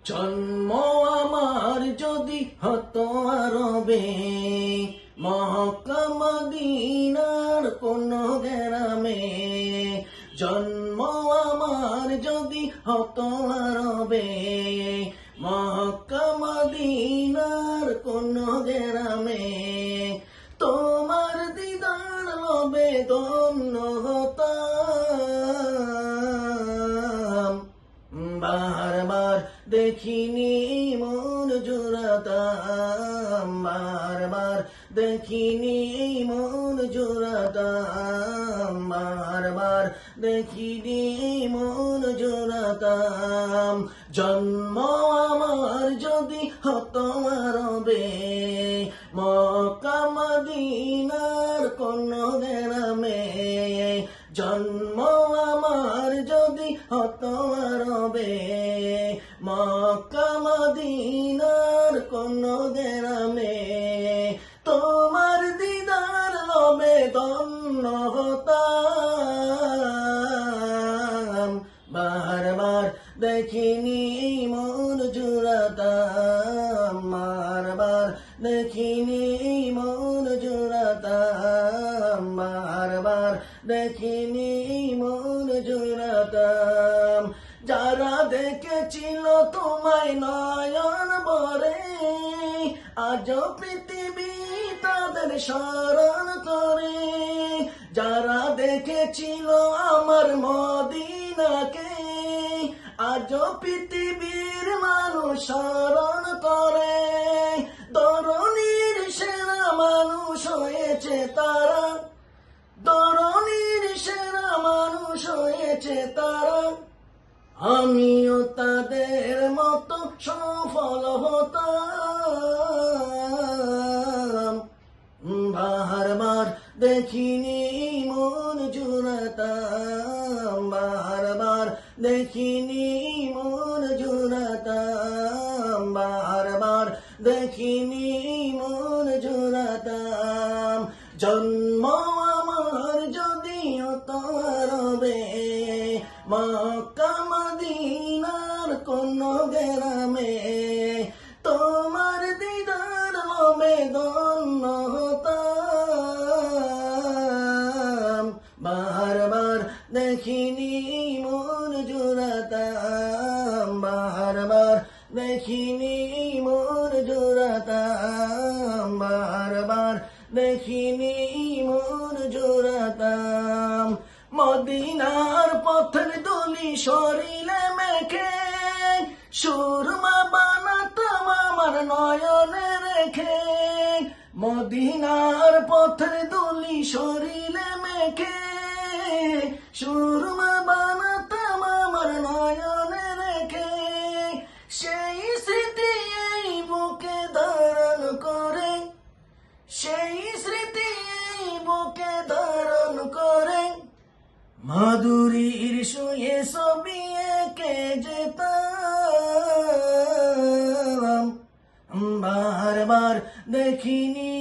জন্ম আমার যদি হতো আরবে, মক্কা মদিনার কোন গ্রামে। জন্ম আমার যদি হতো আরবে, মক্কা মদিনার কোন গ্রামে। তোমার দিদার লবে ধন্য হতাম, বারবার দেখিনি মন জুড়াতাম, বারবার দেখিনি মন জুড়াতাম, বারবার দেখিনি মন জুড়াতাম। জন্ম আমার যদি হতো আরবে, মক্কা মদিনার কোন গ্রামে। জন্ম আমার যদি হতো আরবে, মক্কা মদিনার কোন গ্রামে। তোমার দিদার লবে ধন্য হতাম, বারবার দেখিনি মন জুড়াতাম, বারবার দেখিনি মন জুড়াতাম, বারবার দেখিনি মন জুড়াতাম। যারা দেখেছিল তোমায় নয়ন ভরে, আজ পৃথিবী তাদের স্মরণ করে। যারা দেখেছিল আমার মদিনাকে, আজ পৃথিবীর মানুষ স্মরণ করে। ধরণীর সেরা মানুষ হয়েছে তারা, ধরণীর সেরা মানুষ হয়েছে তারা। আমিও তাদের মতো সফল হতাম, বারবার দেখিনি মন জুড়াতাম, বারবার দেখিনি মন জুড়াতাম, বারবার দেখিনি মন জুড়াতাম। জন্ম আমার যদি হতো আরবে, মক্কা মদিনার কোন গ্রামে। তোমার দিদার লবে ধন্য হতাম, বারবার দেখিনি মন জুড়াতাম, বারবার দেখিনি মন জুড়াতাম, বারবার দেখিনি মন জুড়াতাম। মদিনার পথের ধুলি শরীরে মেখে, সুরমা বানাতাম আমার নয়নে রেখে। মদিনার পথের ধুলি শরীরে মেখে, সুরমা বানাতাম আমার নয়নে রেখে। সেই স্মৃতি এই বুকে ধারণ করে, সেই স্মৃতি এই বুকে ধারণ করে। মাধুরীর শুয়ে ছবি এঁকে যেতাম, বারবার দেখিনি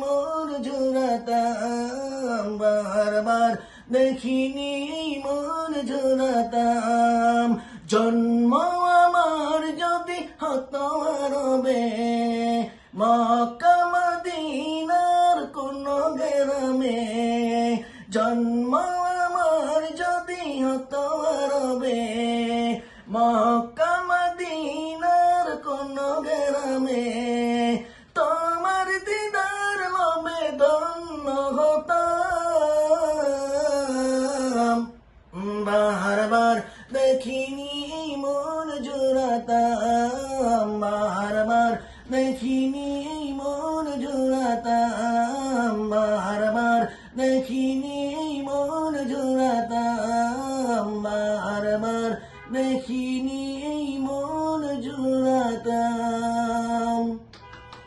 মন জুড়াতাম, বারবার দেখিনি মন জুড়াতাম। জন্ম আমার যদি হতো আরবে, মক্কা মদিনার কোন গ্রামে। জন্ম আমার যদি হতো আরবে, মক্কা মদিনার কোন গ্রামে। তোমার দিদার লবে ধন্য হতাম, বারবার দেখিনি মন জুড়াতাম, বারবার দেখিনি মন জুড়াতাম, বারবার দেখিনি মন জুড়াতাম, বারবার দেখি